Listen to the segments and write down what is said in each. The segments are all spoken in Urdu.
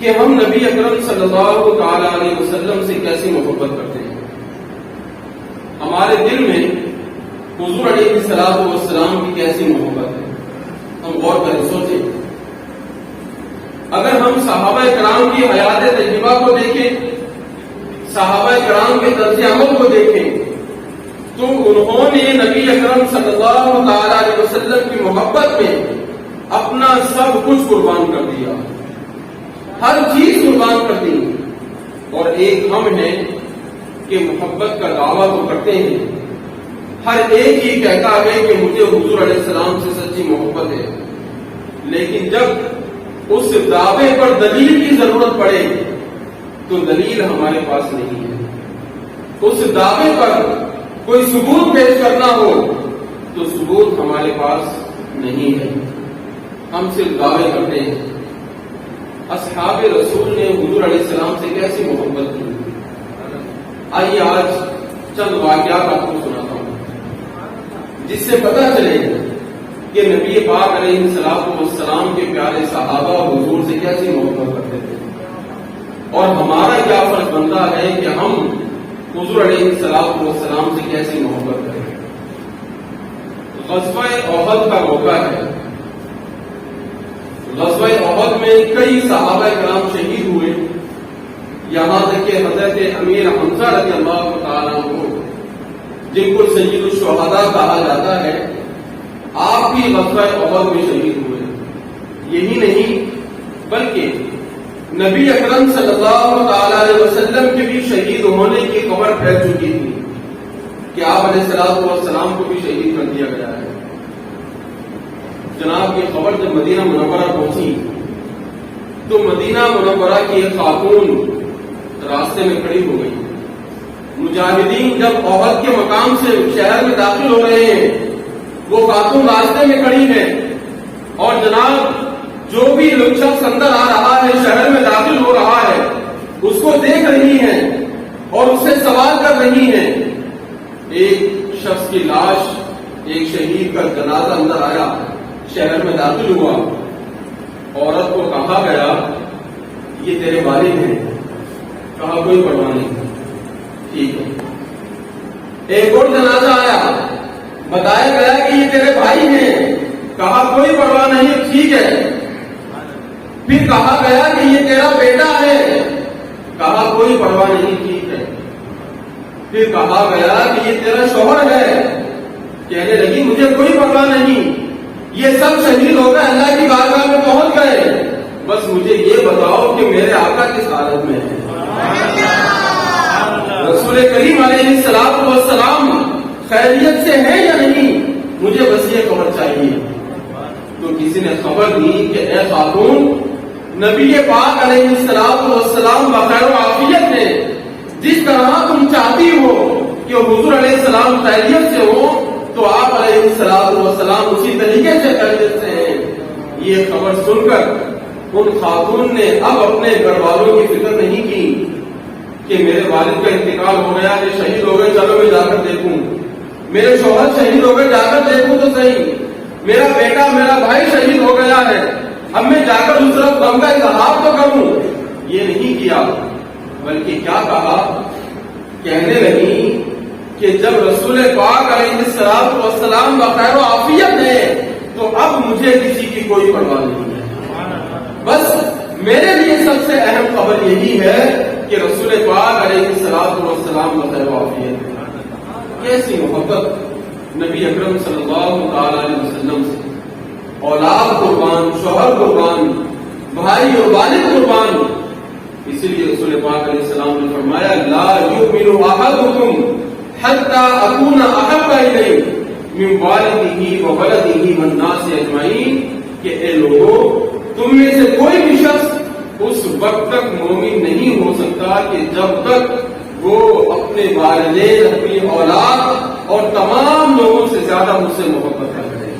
کہ ہم نبی اکرم صلی اللہ تعالی علیہ وسلم سے کیسی محبت کرتے ہیں. ہمارے دل میں حضور علیہ الصلوۃ والسلام کی کیسی محبت ہے. ہم غور کریں، سوچیں. اگر ہم صحابہ کرام کی حیات طیبہ کو دیکھیں، صحابہ کرام کے طرز عمل کو دیکھیں، تو انہوں نے نبی اکرم صلی اللہ تعالی علیہ وسلم کی محبت میں اپنا سب کچھ قربان کر دیا، ہر چیز قربان کر دی. اور ایک ہم ہیں کہ محبت کا دعویٰ تو کرتے ہیں، ہر ایک ہی کہتا ہے کہ مجھے حضور علیہ السلام سے سچی محبت ہے، لیکن جب اس دعوے پر دلیل کی ضرورت پڑے تو دلیل ہمارے پاس نہیں ہے. اس دعوے پر کوئی ثبوت پیش کرنا ہو تو ثبوت ہمارے پاس نہیں ہے. ہم صرف دعوے کرتے ہیں. اصحاب رسول نے حضور علیہ السلام سے کیسی محبت کی. آئیے آج چند واقعات آپ کو سناتا ہوں جس سے پتہ چلے کہ نبی پاک علیہ السلام کے پیارے صحابہ حضور سے کیسی محبت کرتے تھے، اور ہمارا کیا فرض بنتا ہے کہ ہم حضور علیہ السلام سے کیسی محبت کریں. غزوہ احد کا موقع ہے. غزوہ احد میں کئی صحابہ کرام شہید ہوئے، یہاں تک کہ حضرت امیر حمزہ رضی اللہ تعالیٰ عنہ، جن کو سید الشہداء کہا جاتا ہے، آپ بھی غزوہ احد میں شہید ہوئے. یہی نہیں بلکہ نبی اکرم صلی اللہ تعالی علیہ وسلم کے بھی شہید ہونے کی خبر پھیل چکی تھی کہ آپ علیہ الصلوۃ والسلام کو بھی شہید کر دیا گیا ہے. جناب یہ خبر جب مدینہ منورہ پہنچی تو مدینہ منورہ کی ایک خاتون راستے میں کھڑی ہو گئی. مجاہدین جب احد کے مقام سے شہر میں داخل ہو رہے ہیں، وہ خاتون راستے میں کھڑی ہے اور جناب جو بھی شخص اندر آ رہا ہے، شہر میں داخل ہو رہا ہے، اس کو دیکھ رہی ہیں اور اس سے سوال کر رہی ہیں. ایک شخص کی لاش، ایک شہید کا جنازہ اندر آیا، شہر میں داخل ہوا. عورت کو کہا گیا یہ تیرے والد ہیں. کہا کوئی پرواہ نہیں، ٹھیک ہے. ایک اور جنازہ آیا، بتایا گیا کہ یہ تیرے بھائی ہیں. کہا کوئی پرواہ نہیں، ٹھیک ہے. پھر کہا گیا کہ یہ تیرا بیٹا ہے. کہا کوئی پرواہ نہیں، ٹھیک ہے. پھر کہا گیا کہ یہ تیرا شوہر ہے. کہنے لگی مجھے کوئی پرواہ نہیں، یہ سب شہید ہو گئے، اللہ کی بارگاہ میں پہنچ گئے، بس مجھے یہ بتاؤ کہ میرے آقا کس حالت میں ہے. رسول کریم علیہ الصلوۃ والسلام خیریت سے ہے یا نہیں، مجھے بس یہ خبر چاہیے. تو کسی نے خبر دی کہ اے خاتون، نبی پاک علیہ الصلوۃ والسلام بخیر و عافیت ہے. جس طرح تم چاہتی ہو کہ حضور علیہ السلام خیریت سے ہو تو آپ علیہ الصلوۃ والسلام اسی طریقے سے خیریت سے ہیں. یہ خبر سن کر ان خاتون نے اب اپنے گھر والوں کی فکر نہیں کی کہ میرے والد کا انتقال ہو گیا، یہ شہید ہو گئے، چلو میں جا کر دیکھوں. میرے شوہر شہید ہو گئے، جا کر دیکھوں تو صحیح. میرا بیٹا، میرا بھائی شہید ہو گیا ہے، اب میں جا کر اس طرف غم کا اظہار تو کروں. یہ نہیں کیا، بلکہ کیا کہا، کہنے لگی کہ جب رسول پاک علیہ الصلوۃ والسلام بخیر و عافیت ہے تو اب مجھے کسی کی کوئی پرواہ نہیں ہے. بس میرے لیے سب سے اہم خبر یہی ہے کہ رسول پاک علیہ الصلوۃ والسلام بخیر و عافیت ہے. کیسی محبت نبی اکرم صلی اللہ تعالی علیہ وسلم سے. اولاد قربان، شوہر قربان، بھائی اور والد قربان. اسی لیے رسول پاک علیہ السلام نے فرمایا لا یؤمن احدکم حتی اکون احب الیہ من والدہ وولدہ والناس اجمعین، کہ اے لوگوں، تم میں سے کوئی بھی شخص اس وقت تک مومن نہیں ہو سکتا کہ جب تک وہ اپنے والدین، اپنی اولاد اور تمام لوگوں سے زیادہ مجھ سے محبت کرے.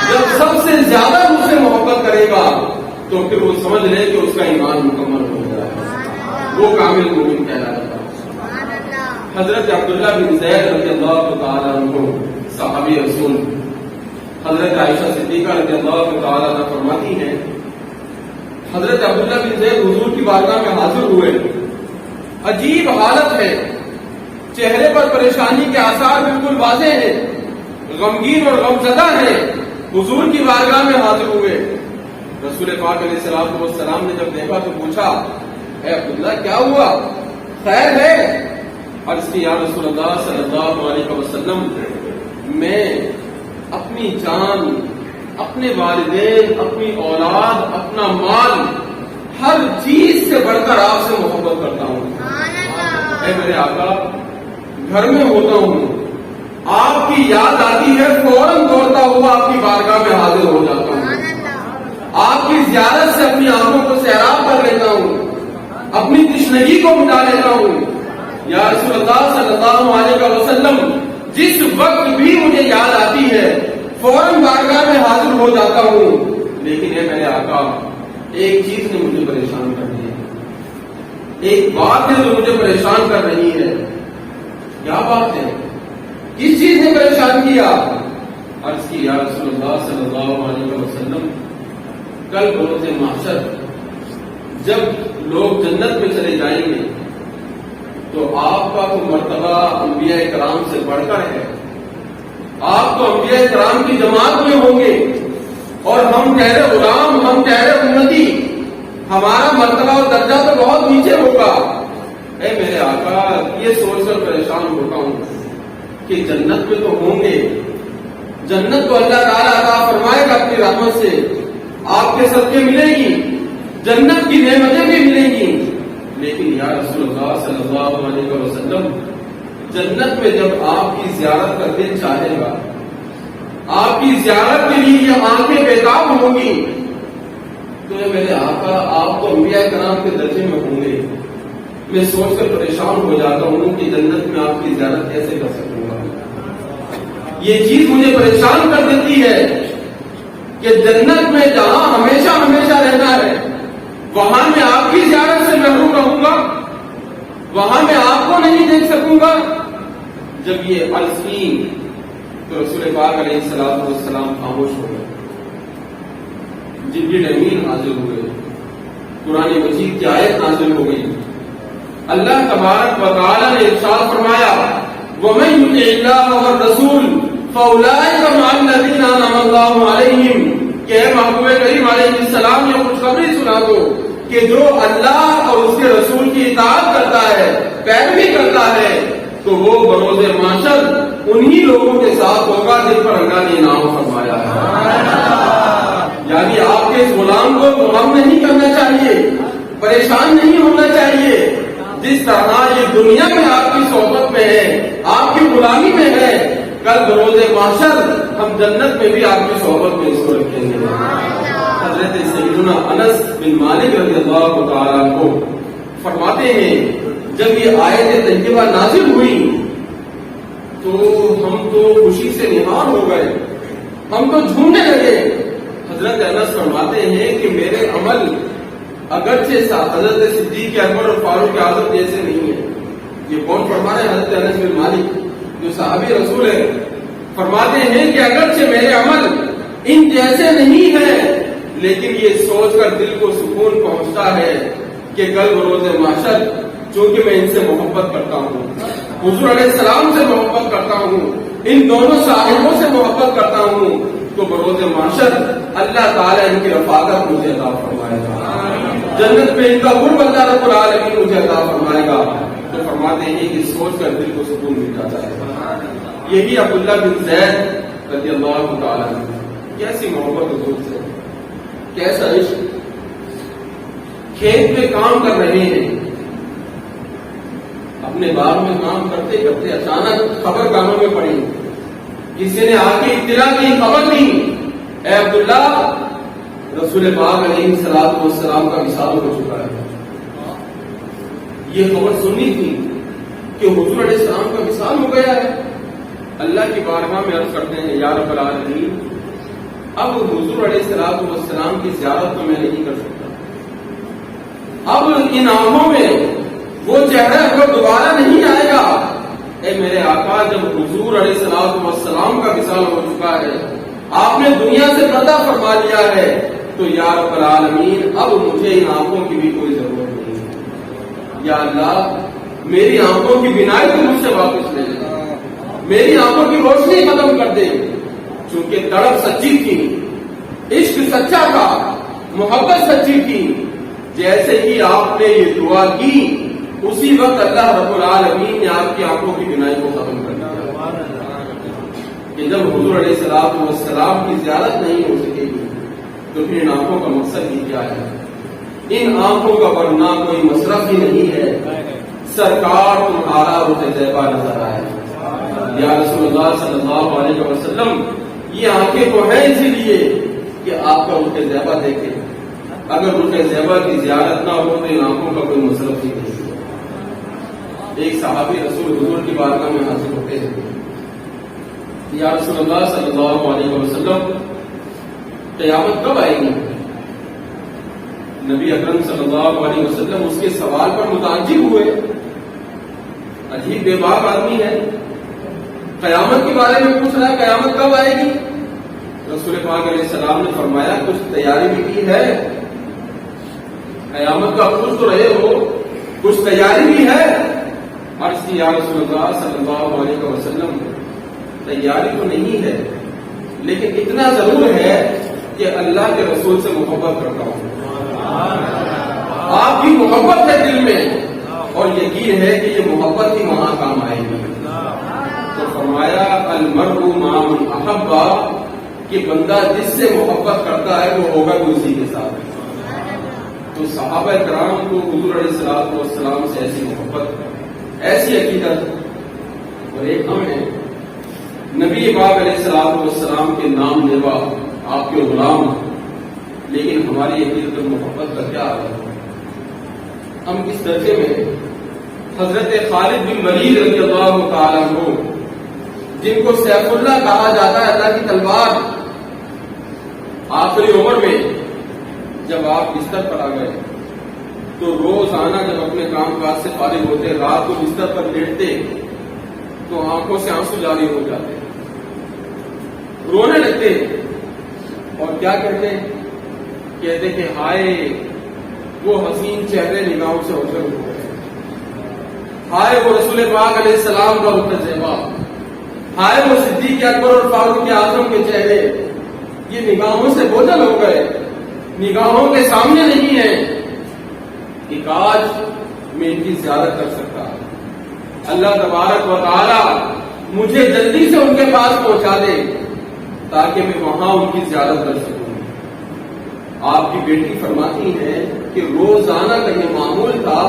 جب سب سے زیادہ مجھ سے محبت کرے گا تو پھر وہ سمجھ لے کہ اس کا ایمان مکمل ہو گیا ہے، وہ کامل مومن کہلاتا ہے. حضرت عبداللہ بن زید رضی اللہ تعالیٰ عنہ صحابی رسول، حضرت عائشہ صدیقہ رضی اللہ تعالیٰ عنہ فرماتی ہیں حضرت عبداللہ بن زید حضور کی بارگاہ میں حاضر ہوئے. عجیب حالت ہے, چہرے پر پریشانی کے آثار بالکل واضح ہیں, غمگین اور غمزدہ ہیں. حضور کی بارگاہ میں حاضر ہوئے. رسول پاک علیہ الصلوۃ والسلام نے جب دیکھا تو پوچھا, اے عبداللہ کیا ہوا, خیر ہے؟ عرض کی, یا رسول اللہ صلی اللہ علیہ وسلم, میں اپنی جان, اپنے والدین, اپنی اولاد, اپنا مال, ہر چیز سے بڑھ کر آپ سے محبت کرتا ہوں. اے میرے آقا, گھر میں ہوتا ہوں, آپ کی یاد آتی ہے, فوراً دوڑتا ہوا آپ کی بارگاہ میں حاضر ہو جاتا ہوں. آپ کی زیارت سے اپنی آنکھوں کو سیراب کر لیتا ہوں, اپنی تشنگی کو مٹا لیتا ہوں. یا رسول اللہ صلی اللہ علیہ وسلم, جس وقت بھی مجھے یاد آتی ہے فوراً بارگاہ میں حاضر ہو جاتا ہوں. لیکن اے میرے آقا, ایک چیز نے مجھے پریشان کر دیا, ایک بات ہے جو مجھے پریشان کر رہی ہے. کیا بات ہے؟ کس چیز نے پریشان کیا؟ عرض کی, یا رسول اللہ صلی اللہ علیہ وسلم, کل بروز محشر جب لوگ جنت میں چلے جائیں گے تو آپ کا تو مرتبہ انبیاء کرام سے بڑھ کر ہے. آپ تو انبیاء کرام کی جماعت میں ہوں گے اور ہم ٹھہرے غلام, ہم ٹھہرے امتی, ہمارا مرتبہ اور درجہ تو بہت نیچے ہوگا. اے میرے آقا, یہ سوچ کر پریشان ہوتا ہوں کہ جنت میں تو ہوں گے, جنت تو اللہ تعالیٰ عطا فرمائے گا اپنی رحمت سے, آپ کے صدقے ملے گی, جنت کی نعمتیں بھی ملیں گی. لیکن یا رسول اللہ صلی اللہ علیہ وسلم, جنت میں جب آپ کی زیارت کا دل چاہے گا, آپ کی زیارت کے لیے یہ آنکھیں بیتاب ہوں گی, تو یہ میرے آقا, آپ تو انبیاء کرام کے درجے میں ہوں گے. میں سوچ کر پریشان ہو جاتا ہوں کہ جنت میں آپ کی زیارت کیسے کر سکوں گا. یہ چیز مجھے پریشان کر دیتی ہے کہ جنت میں جہاں ہمیشہ ہمیشہ رہنا ہے, وہاں میں آپ کی زیارت سے محروم رہوں گا, وہاں میں آپ کو نہیں دیکھ سکوں گا. جب یہ عرض کی تو رسول پاک علیہ الصلوۃ والسلام خاموش ہو گئے. جبریل امین حاضر ہوئے, قرآن مجید کی آیت نازل ہو گئی. اللہ تبارک و تعالی نے ارشاد فرمایا, وَمَن يُطِعِ اللَّهَ وَالرَّسُولَ فَأُولَٰئِكَ مَعَ الَّذِينَ أَنْعَمَ اللَّهُ عَلَيْهِمْ. کہ محبوب کریم علیہ السلام یہ خوشخبری سنا دو کہ جو اللہ اور اس کے رسول کی اطاعت کرتا ہے, پیروی کرتا ہے, تو وہ بروز محشر انہی لوگوں کے ساتھ ہوگا جن پر اللہ نے انعام فرمایا ہے. یعنی آپ کے اس غلام کو غم نہیں کرنا چاہیے, پریشان نہیں ہونا چاہیے. جس طرح یہ دنیا میں آپ کی صحبت میں ہے, آپ کی غلامی میں ہے, کل بروز محشر ہم جنت میں بھی آپ کی صحبت میں اس کو رکھیں گے. حضرت سیدنا انس بن مالک رضی اللہ تعالیٰ عنہ فرماتے ہیں, جب یہ آیت طیبہ نازل ہوئی تو ہم تو خوشی سے نہال ہو گئے, ہم تو جھومنے لگے. حضرت انس فرماتے ہیں کہ میرے عمل اگرچہ حضرت صدیق اکبر اور فاروق اعظم جیسے نہیں ہے. یہ کون فرما رہے ہیں؟ حضرت انس بن مالک جو صحابی رسول ہے, فرماتے ہیں کہ اگرچہ میرے عمل ان جیسے نہیں ہیں, لیکن یہ سوچ کر دل کو سکون پہنچتا ہے کہ کل بروز محشر چونکہ میں ان سے محبت کرتا ہوں, حضور علیہ السلام سے محبت کرتا ہوں, ان دونوں صاحبوں سے محبت کرتا ہوں, تو بروز محشر اللہ تعالیٰ ان کی رفاقت مجھے عطا فرمائے گا, جنت میں ان کا قرب اللہ رب العالمین مجھے عطا فرمائے گا. تو فرماتے ہیں کہ سوچ کر دل کو سکون ملتا ہے. یہی عبداللہ بن زید رضی اللہ تعالیٰ عنہ, کیسی محبت حضور سے, کیسا عشق. کھیت میں کام کر رہے ہیں, اپنے باغ میں کام کرتے کرتے اچانک خبر کانوں میں پڑی, کسی نے آ کے اطلاع کی, خبر نہیں, اے عبداللہ رسول پاک علیہ الصلوۃ والسلام کا وصال ہو چکا ہے. یہ خبر سنی تھی کہ حضور علیہ السلام کا وصال ہو گیا ہے. اللہ کی بارگاہ میں عرض کرتے ہیں, یا رب العالمین, اب حضور علیہ الصلوۃ والسلام کی زیارت تو میں نہیں کر سکتا, اب ان آنکھوں میں وہ چہرہ اب دوبارہ نہیں آئے گا. اے میرے آقا, جب حضور علیہ الصلوۃ والسلام کا وصال ہو چکا ہے, آپ نے دنیا سے پردہ فرما لیا ہے, تو یا رب العالمین اب مجھے ان آنکھوں کی بھی کوئی ضرورت نہیں ہے، یا اللہ میری آنکھوں کی بینائی کو مجھ سے واپس لے لے، میری آنکھوں کی روشنی ختم کر دے، چونکہ تڑپ سچی تھی، عشق سچا تھا، محبت سچی تھی۔ جیسے ہی آپ نے یہ دعا کی اسی وقت اللہ رب العالمین نے آپ کی آنکھوں کی بینائی کو ختم کر دیا کہ جب حضور علیہ الصلوۃ والسلام کی زیارت نہیں ہو سکے گی تو پھر ان آنکھوں کا مقصد ہی کیا ہے؟ ان آنکھوں کا ورنہ کوئی مصرف ہی نہیں ہے، سرکار تمہارا رخ طیبہ نظر آئے۔ یا رسول اللہ صلی اللہ علیہ وسلم یہ آنکھیں تو ہیں اسی لیے کہ آپ کا رخ طیبہ دیکھے، اگر رخ طیبہ کی زیارت نہ ہو تو ان آنکھوں کا کوئی مصرف ہی نہیں۔ ایک صحابی رسول حضور کی بارگاہ میں حاضر ہوتے ہیں، یا رسول اللہ صلی اللہ علیہ وسلم قیامت کب آئے گی؟ نبی اکرم صلی اللہ علیہ وسلم اس کے سوال پر متعجب ہوئے، عجیب بے باک آدمی ہے، قیامت کے بارے میں پوچھ رہا ہے، قیامت کب آئے گی؟ رسول پاک علیہ السلام نے فرمایا کچھ تیاری بھی کی ہے، قیامت کا پوچھ تو رہے ہو، کچھ تیاری بھی ہے؟ عرض کی یا رسول اللہ صلی اللہ علیہ وسلم تیاری تو نہیں ہے، لیکن اتنا ضرور ہے کہ اللہ کے رسول سے محبت کرتا ہوں، آپ کی محبت ہے دل میں اور یقین ہے کہ یہ محبت ہی وہاں کام آئے گی۔ تو فرمایا المرء مع من احب، کہ بندہ جس سے محبت کرتا ہے وہ ہوگا بھی اسی کے ساتھ۔ تو صحابہ کرام کو حضور علیہ الصلوۃ والسلام سے ایسی محبت، ایسی عقیدت، اور ایک ہم ہیں نبی پاک علیہ الصلوۃ والسلام کے نام لیوا، آپ کے غلام، لیکن ہماری عقیدت اور محبت کا کیا حال ہے؟ ہم کس درجے میں حضرت خالد بن ولید رضی اللہ تعالیٰ عنہ، جن کو سیف اللہ کہا جاتا ہے، اللہ کی تلوار، آخری عمر میں جب آپ بستر پر آ گئے تو روزانہ جب اپنے کام کاج سے فارغ ہوتے، رات کو بستر پر لیٹتے تو آنکھوں سے آنسو جاری ہو جاتے، رونے لگتے، اور کیا کہتے کہ ہائے وہ حسین چہرے نگاہوں سے اوجھل ہو گئے، ہائے وہ رسول پاک علیہ السلام کا رخ طیبہ، ہائے وہ صدیق اکبر اور فاروق اعظم کے چہرے، یہ نگاہوں سے بوجھل ہو گئے، نگاہوں کے سامنے نہیں ہے کہ کاش میں ان کی زیارت کر سکتا، اللہ تبارک و تعالی مجھے جلدی سے ان کے پاس پہنچا دے تاکہ میں وہاں ان کی زیارت کر سکوں۔ آپ کی بیٹی فرماتی ہے کہ روزانہ کا یہ معمول تھا،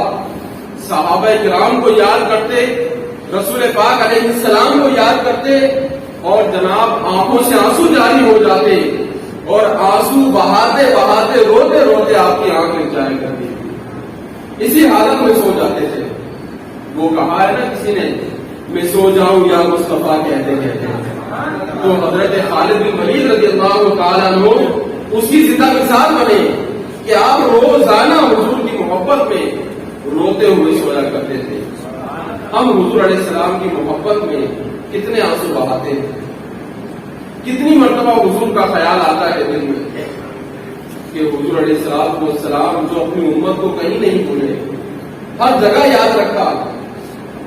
صحابہ کرام کو یاد کرتے، رسول پاک علیہ السلام کو یاد کرتے، اور جناب آنکھوں سے آنسو جاری ہو جاتے، اور آنسو بہاتے بہاتے روتے روتے آپ کی آنکھیں جاری کرتی، اسی حالت میں سو جاتے تھے۔ وہ کہا ہے نا کسی نے، میں سو جاؤں یا مصطفیٰ کہتے کہتے، تو حضرت خالد بن ولید رضی اللہ تعالیٰ عنہ اس کی زندہ مثال بنے کہ آپ روزانہ حضور کی محبت میں روتے ہوئے سویا کرتے تھے۔ ہم حضور علیہ السلام کی محبت میں کتنے آنسو بہاتے ہیں، کتنی مرتبہ حضور کا خیال آتا ہے دل میں کہ حضور علیہ السلام جو اپنی امت کو کہیں نہیں بھولے، ہر جگہ یاد رکھا،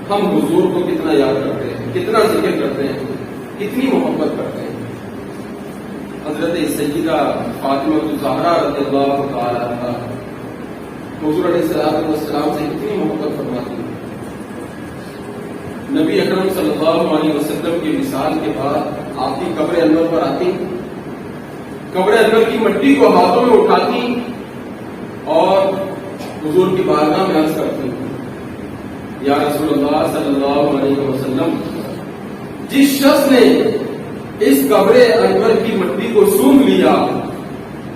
ہم حضور کو کتنا یاد کرتے ہیں، کتنا ذکر کرتے ہیں، کتنی محبت کرتے ہیں۔ حضرت سیدہ فاطمہ الزہرا رضی اللہ تعالی عنہا حضور علیہ السلام سے کتنی محبت فرماتی ہیں۔ نبی اکرم صلی اللہ علیہ وسلم کی وصال کے بعد آپ کی قبر انور پر آتی، قبر انور کی مٹی کو ہاتھوں میں اٹھاتی اور حضور کی بارگاہ میں عرض کرتی، یا رسول اللہ صلی اللہ علیہ وسلم، جس شخص نے اس قبر انور کی مٹی کو سونگھ لیا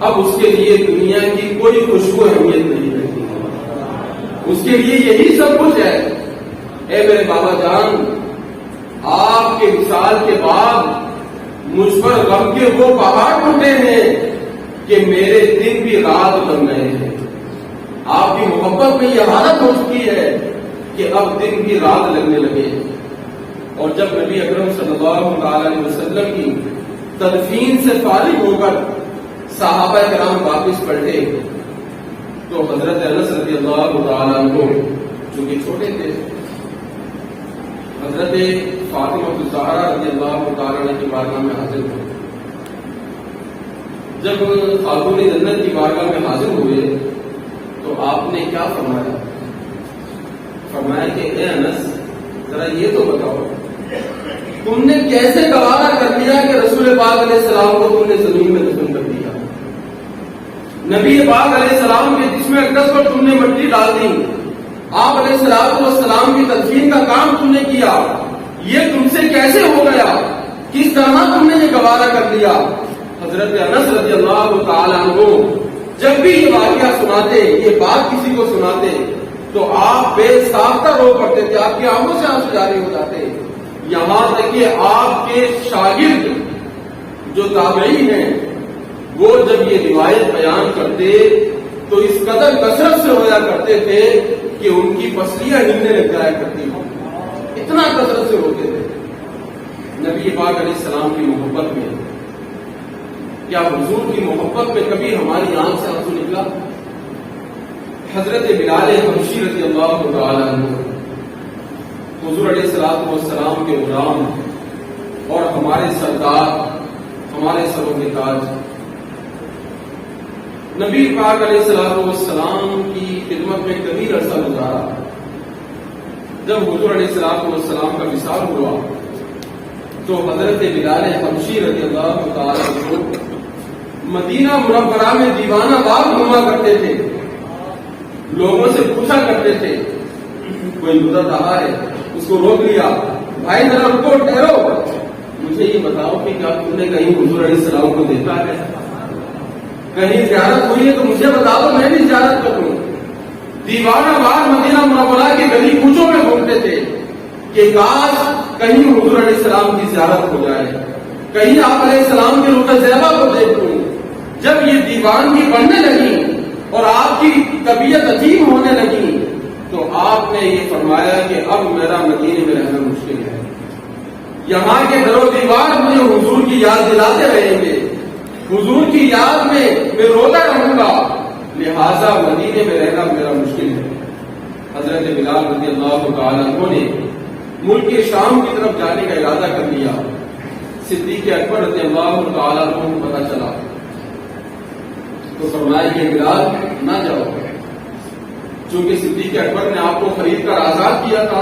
اب اس کے لیے دنیا کی کوئی خوشبو اہمیت نہیں رہتی، اس کے لیے یہی سب کچھ ہے۔ اے میرے بابا جان، آپ کے وصال کے بعد مجھ پر غم کے وہ پہاڑ ٹوٹے ہیں کہ میرے دن بھی رات بن گئے ہیں۔ آپ کی محبت میں یہ حالت ہو چکی ہے کہ اب دن بھی رات لگنے لگے، اور جب نبی اکرم صلی اللہ علیہ وسلم کی تدفین سے فارغ ہو کر صحابہ کرام واپس پلٹے تو حضرت انس رضی اللہ تعالیٰ عنہ چونکہ چھوٹے تھے، حضرت فاطمہ الزہرا رضی اللہ تعالیٰ عنہ کی بارگاہ میں حاضر ہوئے۔ جب خاتون جنت کی بارگاہ میں حاضر ہوئے تو آپ نے کیا فرمایا؟ فرمایا کہ اے انس، ذرا یہ تو بتاؤ تم نے کیسے گوارا کر لیا کہ رسول پاک علیہ السلام کو تم نے زمین میں دفن کر دیا؟ نبی پاک علیہ السلام کے جسم اقدس پر تم نے مٹی ڈال دی، آپ علیہ السلام کی تدفین کا کام تم نے کیا، یہ تم سے کیسے ہو گیا؟ کس طرح تم نے یہ گوارا کر لیا؟ حضرت انس رضی اللہ تعالیٰ عنہ جب بھی یہ واقعہ سناتے، یہ بات کسی کو سناتے تو آپ بے ساختہ رو پڑتے تھے، آپ کی آنکھوں سے آنسو جاری ہو جاتے، یہاں تک کہ آپ کے شاگرد جو تابعی ہیں وہ جب یہ روایت بیان کرتے تو اس قدر کثرت سے ہویا کرتے تھے کہ ان کی پسلیاں ہلنے لگ جایا کرتی ہوں، اتنا کثرت سے ہوتے تھے۔ نبی پاک علیہ السلام کی محبت میں، کیا حضور کی محبت میں کبھی ہماری آنکھ سے آنسو نکلا؟ حضرت بلال حبشی رضی اللہ تعالیٰ عنہ حضور علیہ السلام کے غلام اور ہمارے سردار، ہمارے سروں کے تاج، نبی پاک علیہ السلام کی خدمت میں کبھی عرصہ گزارا۔ جب حضور علیہ السلام کا وصال ہوا تو حضرت بلال حبشی رضی اللہ تعالیٰ عنہ مدینہ منورہ میں دیوانہ باغ گھوما کرتے تھے، لوگوں سے پوچھا کرتے تھے، کوئی گزر رہا ہے اس کو روک لیا، بھائی ذرا رکو، ٹھہرو، مجھے یہ بتاؤ کہ کیا تم نے کہیں حضور علیہ السلام کو دیکھا ہے؟ کہیں زیارت ہوئی ہے تو مجھے بتا دو، میں بھی زیارت کروں۔ دیوانہ باغ مدینہ منورہ کے گلی کوچوں میں گھومتے تھے کہ کاش کہیں حضور علیہ السلام کی زیارت ہو جائے، کہیں آپ علیہ السلام کے روح زیبا کو دیکھ لوں۔ جب یہ دیوانگی بڑھنے لگی اور آپ کی طبیعت عجیب ہونے لگی تو آپ نے یہ فرمایا کہ اب میرا مدینے میں رہنا مشکل ہے، یہاں کے در و دیوار مجھے حضور کی یاد دلاتے رہیں گے، حضور کی یاد میں روتا رہوں گا، لہذا مدینے میں رہنا میرا مشکل ہے۔ حضرت بلال رضی اللہ تعالیٰ عنہ نے ملک شام کی طرف جانے کا ارادہ کر لیا۔ صدیق اکبر رضی اللہ تعالیٰ عنہ کو پتہ چلا تو فرمایا کہ بلال نہ جاؤ، چونکہ صدیق اکبر نے آپ کو خرید کر آزاد کیا تھا،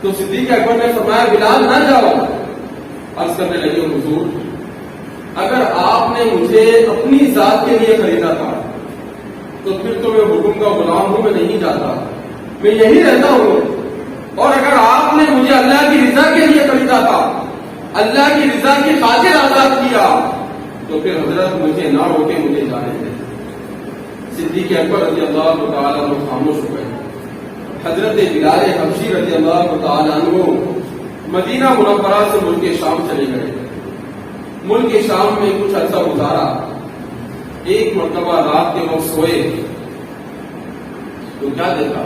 تو صدیق اکبر نے فرمایا بلال نہ جاؤ۔ عرض کرنے لگے حضور، اگر آپ نے مجھے اپنی ذات کے لیے خریدا تھا تو پھر تو میں حکم کا غلام ہوں، میں نہیں جاتا، میں یہی رہتا ہوں، اور اگر آپ نے مجھے اللہ کی رضا کے لیے خریدا تھا، اللہ کی رضا کی خاطر آزاد کیا، تو پھر حضرت مجھے نہ روکے، مجھے جانے دیں۔ صدیق اکبر رضی اللہ تعالیٰ عنہ خاموش ہو گئے۔ حضرت بلال حبشی رضی اللہ تعالیٰ عنہ مدینہ منورہ سے ملک شام چلے گئے۔ ملک شام میں کچھ عرصہ گزارا، ایک مرتبہ رات کے وقت سوئے تو کیا دیکھا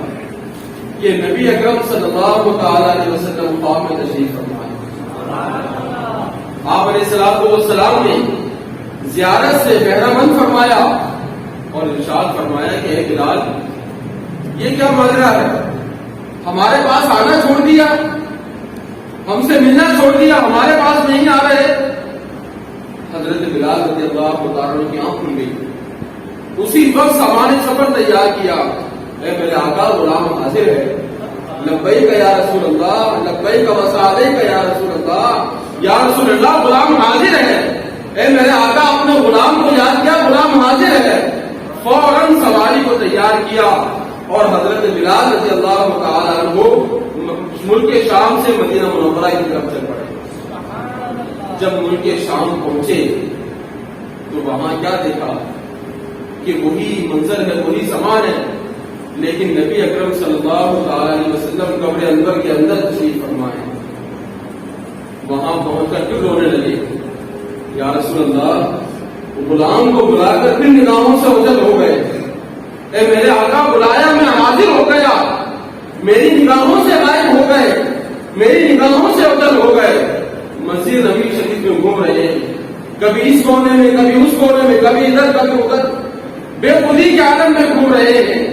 کہ نبی اکرم صلی اللہ تعالیٰ علیہ وسلم خواب میں تشریف فرمائے۔ آپ علیہ السلام نے زیارت سے بہرامند فرمایا اور ارشاد فرمایا کہ اے بلال، یہ کیا ماجرا ہے؟ ہمارے پاس آنا چھوڑ دیا، ہم سے ملنا چھوڑ دیا، ہمارے پاس نہیں آ رہے۔ حضرت بلال رضی اللہ تعالیٰ کی آنکھ کھل گئی، اسی وقت سامان سفر تیار کیا، اے میرے آقا غلام حاضر ہے، لبیک یا رسول اللہ، لبیک و سعدیک یا رسول اللہ، یا رسول اللہ غلام حاضر ہے۔ اے میرے آقا اپنے غلام کو یاد کیا، غلام حاضر ہے۔ فوراً سواری کو تیار کیا اور حضرت بلال رضی اللہ تعالیٰ عنہ ملک شام سے مدینہ منورہ کی طرف چل پڑے۔ جب ملک شام پہنچے تو وہاں کیا دیکھا کہ وہی منظر ہے، وہی سامان ہے، لیکن نبی اکرم صلی اللہ تعالی علیہ وسلم قبر انور کے اندر تشریف فرمائے۔ وہاں پہنچ کر پھر رونے لگے، یا رسول اللہ، غلام کو بلا کر پھر نگاہوں سے اوجھل ہو گئے۔ اے میرے آقا، بلایا میں حاضر ہو گیا، میری نگاہوں سے غائب ہو گئے، میری نگاہوں سے اوجھل ہو گئے۔ مسجد نبی شریف میں گھوم رہے ہیں، کبھی اس کونے میں کبھی اس کونے میں، کبھی ادھر کبھی ادھر، بے خودی کے عالم میں گھوم رہے ہیں،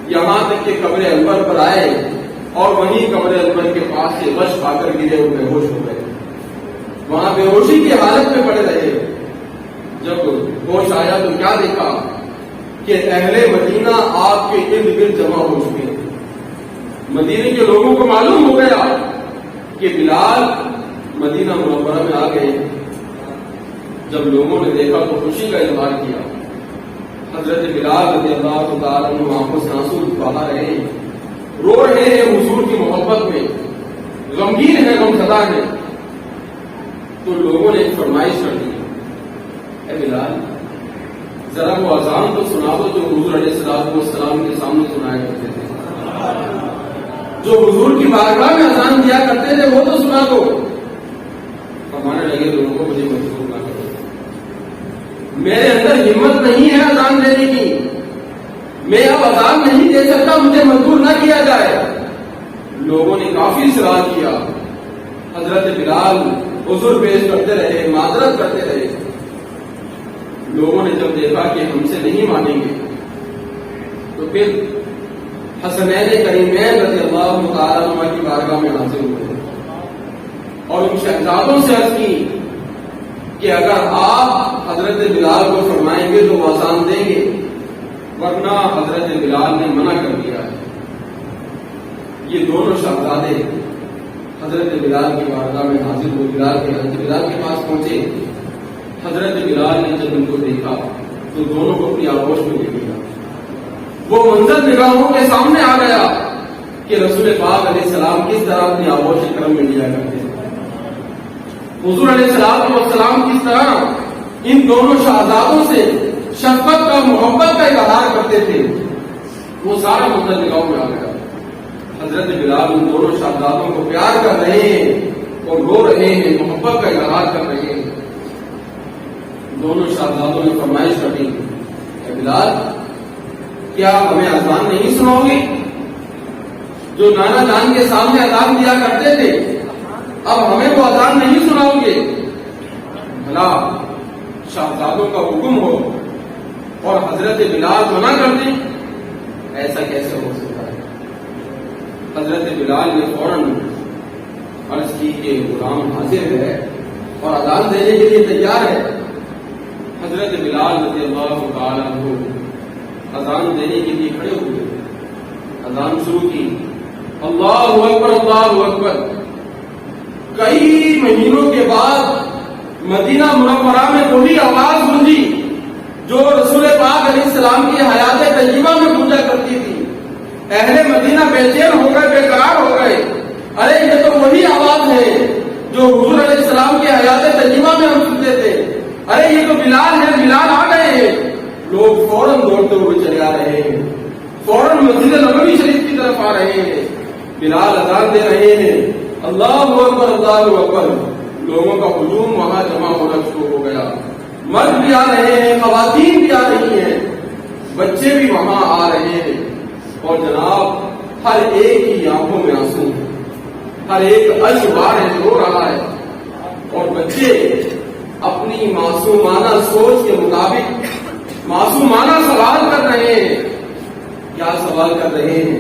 یہاں تک کہ قبر انور پر آئے اور وہیں قبر انور کے پاس سے غش کھا کر گرے اور بے ہوش ہو گئے، وہاں بے ہوشی کی حالت میں پڑے رہے۔ جب ہوش آیا تو کیا دیکھا کہ اہل مدینہ آپ کے ارد گرد جمع ہو چکے ہیں۔ مدینے کے لوگوں کو معلوم ہو گیا کہ بلال مدینہ منورہ میں آ گئے۔ جب لوگوں نے دیکھا تو خوشی کا اظہار کیا۔ حضرت بلال رضی اللہ تعالیٰ عنہ آنکھوں سے آنسو بہا رہے ہیں، رو رہے ہیں حضور کی محبت میں، غمگین ہے، غمزدہ ہے۔ تو لوگوں نے ایک فرمائش کر دی، اے بلال ذرا وہ اذان تو سنا دو جو حضور علیہ السلام کے سامنے سنایا کرتے تھے، جو حضور کی بارگاہ میں اذان دیا کرتے تھے وہ تو سنا دو۔ فرمانے لگے لوگوں کو مجھے مجبور نہ کرو، میرے اندر ہمت نہیں ہے اذان دینے کی، میں اب اذان نہیں دے سکتا، مجھے مجبور نہ کیا جائے۔ لوگوں نے کافی اصرار کیا، حضرت بلال عذر پیش کرتے رہے، معذرت کرتے رہے۔ لوگوں نے جب دیکھا کہ ہم سے نہیں مانیں گے تو پھر حسنین کریمین رضی اللہ تعالیٰ عنہ کی بارگاہ میں حاضر ہوئے اور ان شہزادوں سے عرض کی کہ اگر آپ حضرت بلال کو فرمائیں گے تو وہ اذان دیں گے، ورنہ حضرت بلال نے منع کر دیا ہے۔ یہ دونوں شہزادے حضرت بلال کی بارگاہ میں حاضر ہوئے، حضرت بلال کے پاس پہنچے۔ حضرت بلال نے جب ان کو دیکھا تو دونوں کو اپنی آغوش میں لے لیا۔ وہ منظر نگاہوں کے سامنے آ گیا کہ رسول پاک علیہ السلام کس طرح اپنی آغوش کرم میں لیا کرتے ہیں، حضور علیہ السلام کس طرح ان دونوں شہزادوں سے شفقت کا، محبت کا اظہار کرتے تھے۔ وہ سارا منظر نگاہوں میں آ گیا۔ حضرت بلال ان دونوں شہزادوں کو پیار کر رہے ہیں اور رو رہے ہیں، محبت کا اظہار کر رہے ہیں۔ دونوں شہزادوں نے فرمائش کر دی، اے بلال کیا ہمیں اذان نہیں سناؤ گے؟ جو نانا جان کے سامنے اذان دیا کرتے تھے اب ہمیں وہ اذان نہیں سناؤ گے؟ بھلا شہزادوں کا حکم ہو اور حضرت بلال منع کر دیں، ایسا کیسے ہو سکتا ہے؟ حضرت بلال نے فوراً عرض کی کہ غلام حاضر ہے اور اذان دینے کے لیے تیار ہے۔ حضرت بلال رضی اللہ تعالیٰ عنہ اذان دینے کے لیے کھڑے ہوئے، اذان شروع کی، اللہ اکبر اللہ اکبر۔ کئی مہینوں کے بعد مدینہ منورہ میں وہی آواز گونجی جو رسول پاک علیہ السلام کی حیات طیبہ میں گونجا کرتی تھی۔ اہل مدینہ بے چین ہو گئے، بے قرار ہو گئے، ارے یہ تو وہی آواز ہے جو حضور علیہ السلام کی حیات طیبہ میں ہم سنتے تھے، ارے یہ تو بلال ہے، بلال آ گئے ہیں۔ لوگ فوراً دوڑتے ہوئے چلے آ رہے ہیں، فوراً مسجد نبوی شریف کی طرف آ رہے ہیں، بلال اذان دے رہے ہیں، اللہ اکبر اللہ اکبر۔ لوگوں کا ہجوم وہاں جمع ہونا شروع ہو گیا، مرد بھی آ رہے ہیں، خواتین بھی آ رہی ہیں، بچے بھی وہاں آ رہے ہیں، اور جناب ہر ایک کی آنکھوں میں آنسو ہیں، ہر ایک اشعار ہے، رو رہا ہے، اور بچے اپنی معصومانہ سوچ کے مطابق معصومانہ سوال کر رہے ہیں۔ کیا سوال کر رہے ہیں؟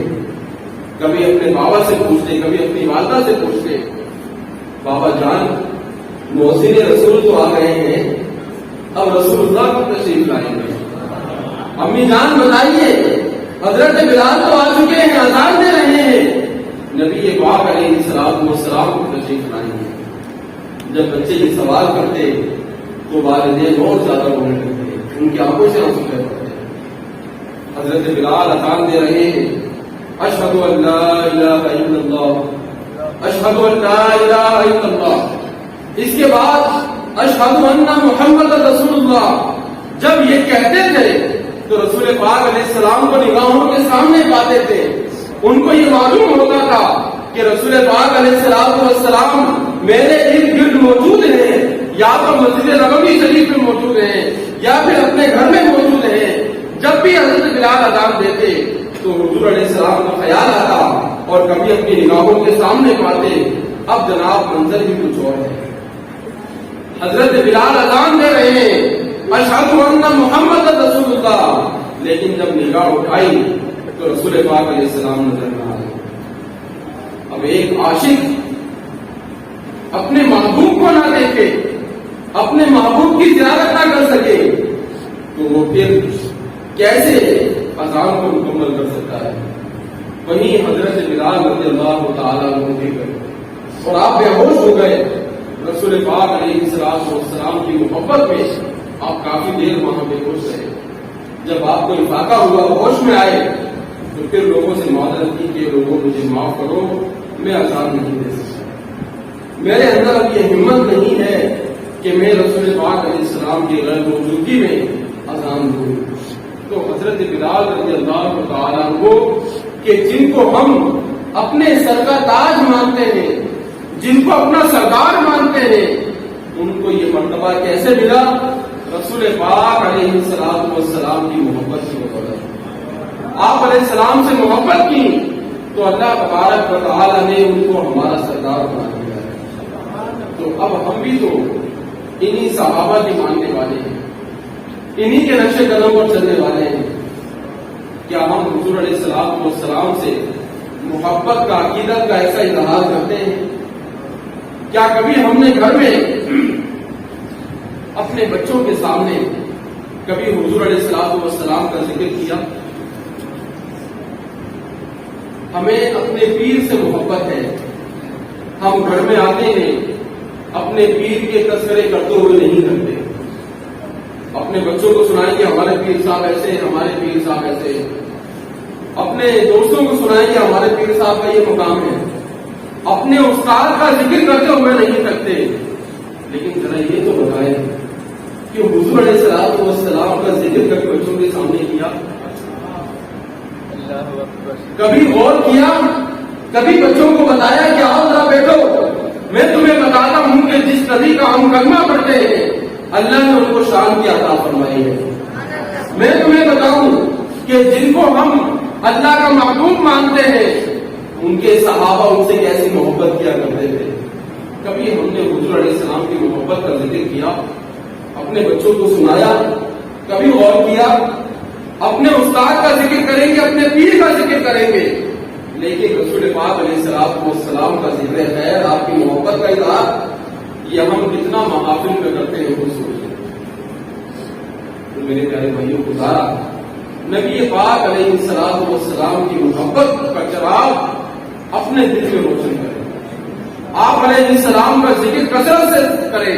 کبھی اپنے بابا سے پوچھتے، کبھی اپنی والدہ سے پوچھتے، بابا جان مؤذن رسول تو آ گئے ہیں، اب رسول اللہ کو تشریف لائیں گے، امی جان بتائیے حضرت بلال تو آ چکے ہیں، اذان دے رہے ہیں، نبی پاک علیہ السلام کو تشریف لائیں گے۔ جب بچے یہ سوال کرتے تو والدین اور زیادہ رونے لگتے، ان کی آنکھوں سے آنسو بہہ پڑتے۔ حضرت بلال اذان دے رہے ہیں، اشہد ان لا الہ الا اللہ، اشہد ان لا الہ الا اللہ، اس کے بعد اشہد ان محمد رسول اللہ۔ جب یہ کہتے تھے تو رسول پاک علیہ السلام کو نگاہوں کے سامنے پاتے تھے، ان کو یہ معلوم ہوتا تھا کہ رسول پاک علیہ السلام میرے ارد گرد موجود ہیں، یا تو مسجد نبوی شریف میں موجود ہیں یا پھر اپنے گھر میں موجود ہیں۔ جب بھی حضرت بلال اذان دیتے تو حضور علیہ السلام کو خیال آتا اور کبھی اپنی نگاہوں کے سامنے پاتے۔ اب جناب منظر بھی کچھ اور ہے، حضرت بلال اذان دے رہے ہیں اشہد ان محمد رسول اللہ، لیکن جب نگاہ اٹھائی تو رسول پاک علیہ السلام نظر نہ آئے۔ اب ایک عاشق اپنے محبوب کو نہ دیکھے، اپنے محبوب کی زیارت نہ کر سکے تو وہ پھر کیسے اذان کو مکمل کر سکتا ہے؟ وہیں حضرت بلال رضی اللہ تعالیٰ عنہ کے گئے اور آپ بے ہوش ہو گئے۔ رسول پاک علیہ السلام کی محبت میں آپ کافی دیر وہاں بے ہوش رہے۔ جب آپ کو افاقہ ہوا، ہوش میں آئے، تو پھر لوگوں سے معذرت کی کہ لوگوں مجھے معاف کرو، میں اذان نہیں دے سکتا، میرے اندر اب یہ ہمت نہیں ہے کہ میں رسول پاک علیہ السلام کی غیر موجودگی میں اذان دوں۔ تو حضرت بلال رضی اللہ تعالیٰ عنہ کہ جن کو ہم اپنے سر کا تاج مانتے ہیں، جن کو اپنا سردار مانتے ہیں، ان کو یہ مرتبہ کیسے ملا؟ رسول پاک علیہ السلام کی محبت کی بدولت۔ آپ علیہ السلام سے محبت کی تو اللہ تبارک و تعالیٰ نے ان کو ہمارا سردار بنا دیا ہے۔ تو اب ہم بھی تو انہی صحابہ کے ماننے والے ہیں، انہی کے نقش قدم پر چلنے والے ہیں۔ کیا ہم حضور علیہ السلام سے محبت کا، عقیدت کا ایسا اظہار کرتے ہیں؟ کیا کبھی ہم نے گھر میں اپنے بچوں کے سامنے کبھی حضور علیہ السلام کا ذکر کیا؟ ہمیں اپنے پیر سے محبت ہے، ہم گھر میں آتے ہیں اپنے پیر کے تذکرے کرتے ہوئے نہیں کرتے، اپنے بچوں کو سنائیں گے ہمارے پیر صاحب ایسے ہیں، ہمارے پیر صاحب ایسے ہیں، اپنے دوستوں کو سنائیں گے ہمارے پیر صاحب کا یہ مقام ہے، اپنے استاد کا ذکر کرتے ہوئے نہیں کرتے۔ لیکن ذرا یہ تو بتائیں کہ حضور علیہ السلام کا ذکر کر بچوں کے سامنے کیا؟ کبھی غور کیا؟ کبھی بچوں کو بتایا کہ آؤ ذرا بیٹھو، میں تمہیں بتاتا ہوں کہ جس نبی کا ہم کلمہ پڑھتے ہیں اللہ نے ان کو شان کی عطا فرمائی ہے۔ میں تمہیں بتاؤں کہ جن کو ہم اللہ کا محبوب مانتے ہیں ان کے صحابہ ان سے کیسی محبت کیا کرتے تھے۔ کبھی ہم نے حضور علیہ السلام کی محبت کا ذکر کیا، اپنے بچوں کو سنایا؟ کبھی غور کیا؟ اپنے استاد کا ذکر کریں گے، اپنے پیر کا ذکر کریں گے، لیکن رسول پاک علیہ السلام کا ذکر خیر، آپ کی محبت کا اظہار یہ ہم کتنا محافل میں کرتے ہیں وہ سوچیں۔ تو میرے پیارے بھائیوں کو گزارا نبی پاک علیہ السلام کی محبت کا چراغ اپنے دل میں روشن کریں، آپ علیہ السلام کا ذکر کثرت سے کریں،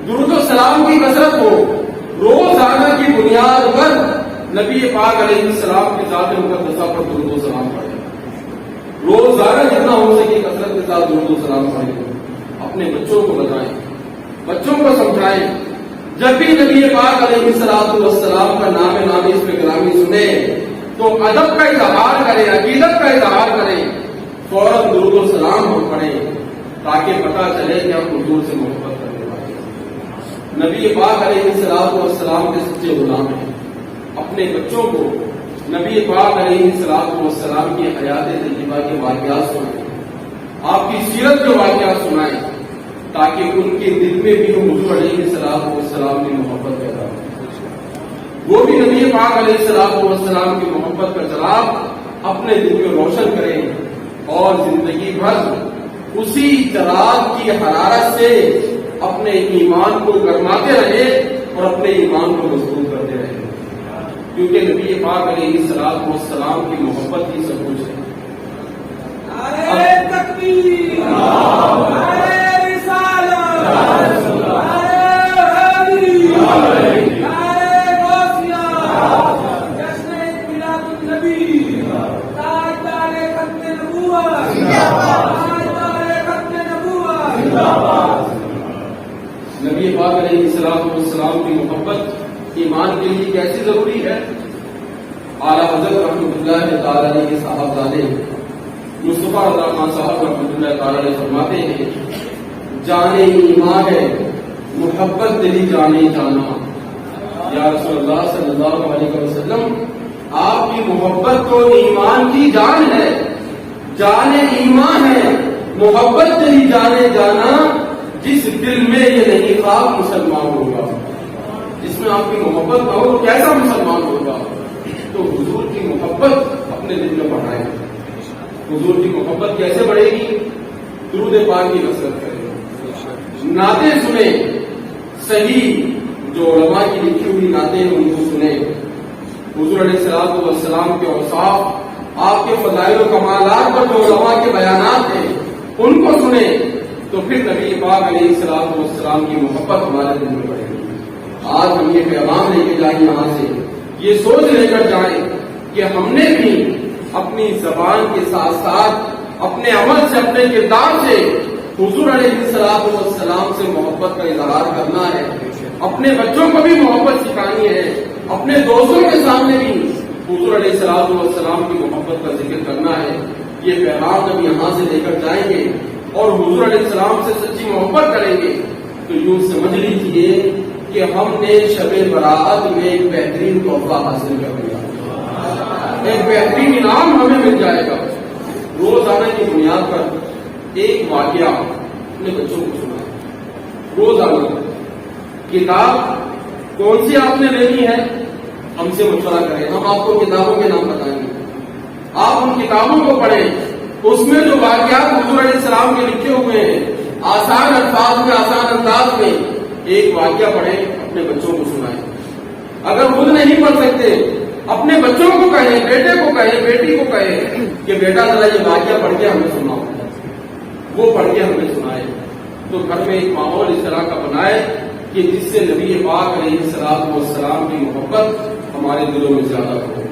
درود و سلام کی کثرت ہو، روزانہ کی بنیاد پر نبی پاک علیہ السلام کی ذات مقدسہ پر درود و سلام پڑھیں، روزانہ جتنا ہو سکے کثرت کے ساتھ درود و سلام پڑھیں، اپنے بچوں کو بتائیں، بچوں کو سمجھائیں، جب بھی نبی پاک علیہ السلام کا نام اس پہ گرامی سنے تو ادب کا اظہار کریں، عقیدت کا اظہار کریں، فوراً درود و سلام ہم پڑھیں تاکہ پتہ چلے کہ ہم حضور سے محبت کرنے والے ہیں، نبی پاک علیہ السلام کے سچے غلام ہیں۔ اپنے بچوں کو نبی پاک علیہ السلام کی حیات طیبہ کے واقعات سنائیں، آپ کی سیرت کے واقعات سنائیں تاکہ ان کے دل میں بھی حضور علیہ السلام کی محبت پیدا ہو، وہ بھی نبی پاک علیہ السلام کی محبت کا چراغ اپنے دل میں روشن کریں اور زندگی بھر اسی چراغ کی حرارت سے اپنے ایمان کو گرماتے رہے اور اپنے ایمان کو مضبوط کرتے رہے، کیونکہ نبی پاک علیہ السلام کی محبت ہی سب کچھ ہے۔ نعرہ تکبیر، نعرہ رسالت، نعرہ حیدری، نعرہ غوثیہ، جشن میلاد النبی، تاجدار ختم نبوت، تاجدار ختم نبوت۔ نبی پاک علیہ السلام کی محبت ایمان کے لیے کیسی ضروری ہے؟ اعلیٰ حضرت رحمۃ اللہ تعالیٰ علیہ کے صاحبزادے مصطفیٰ رضا خان صاحب رحمۃ اللہ تعالیٰ علیہ فرماتے ہیں، جانے ایمان ہے محبت دلی جانے جانا۔ یا رسول اللہ صلی اللہ علیہ وسلم، آپ کی محبت تو ایمان کی جان ہے، جان ایمان ہے، محبت دلی جانے جانا، جس دل میں یہ نہیں خواہ مسلمان ہوگا، جس میں آپ کی محبت نہ ہو کیسا مسلمان ہوگا؟ تو حضور کی محبت اپنے دل میں بڑھائیں۔ حضور کی محبت کیسے بڑھے گی؟ درود پاک کی کثرت کریں، نعتیں سنیں، صحیح جو علماء کی لکھی ہوئی نعتیں ہیں ان کو سنیں، حضور علیہ الصلوۃ والسلام کے اوصاف، آپ کے فضائل و کمالات پر جو علماء کے بیانات ہیں ان کو سنیں، تو پھر نبی پاک علیہ الصلوۃ والسلام کی محبت ہمارے دل میں بڑھے گی۔ آج ہم یہ پیغام لے کے جائیں یہاں سے، یہ سوچ لے کر جائیں کہ ہم نے بھی اپنی زبان کے ساتھ ساتھ اپنے عمل سے، اپنے کردار سے حضور علیہ الصلوۃ والسلام سے محبت کا اظہار کرنا ہے، اپنے بچوں کو بھی محبت سکھانی ہے، اپنے دوستوں کے سامنے بھی حضور علیہ الصلوۃ والسلام کی محبت کا ذکر کرنا ہے۔ یہ پیغام جب یہاں سے لے کر جائیں گے اور حضور علیہ السلام سے سچی محبت کریں گے تو یوں سمجھ لیجیے کہ ہم نے شب برات میں ایک بہترین تحفہ حاصل کر لیا، ایک بہترین انعام ہمیں مل جائے گا۔ روزانہ کی بنیاد پر ایک واقعہ اپنے بچوں کو سنائیں، روزانہ۔ کتاب کون سی آپ نے لینی ہے ہم سے مشورہ کریں، ہم آپ کو کتابوں کے نام بتائیں گے، آپ ان کتابوں کو پڑھیں، اس میں جو واقعات حضور علیہ السلام کے لکھے ہوئے ہیں آسان الفاظ میں، آسان انداز میں، ایک واقعہ پڑھیں، اپنے بچوں کو سنائیں۔ اگر خود نہیں پڑھ سکتے اپنے بچوں کو کہیں، بیٹے کو کہیں، بیٹی کو کہیں کہ بیٹا ذرا یہ واقعہ پڑھ کے ہمیں سناؤ، وہ پڑھ کے ہمیں سنائے۔ تو گھر میں ایک ماحول اس طرح کا بنائے کہ جس سے نبی پاک علیہ الصلوۃ والسلام کی محبت ہمارے دلوں میں زیادہ ہو۔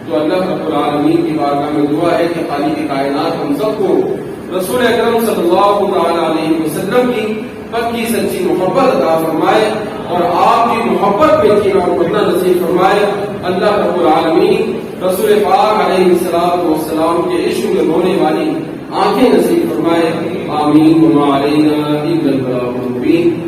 تو اللہ رب العالمین کی بارگاہ میں دعا ہے کہ خالق کائنات ہم سب کو رسول اکرم صلی اللہ تعالی علیہ وسلم کی پکی سچی محبت عطا فرمائے اور آپ کی محبت میں یقین اور بننا نصیب فرمائے۔ اللہ رب العالمین رسول پاک علیہ الصلوۃ والسلام کے عشق میں رونے والی آنکھیں نصیب فرمائے۔ آمین۔ وما علینا الا البلاغ المبین۔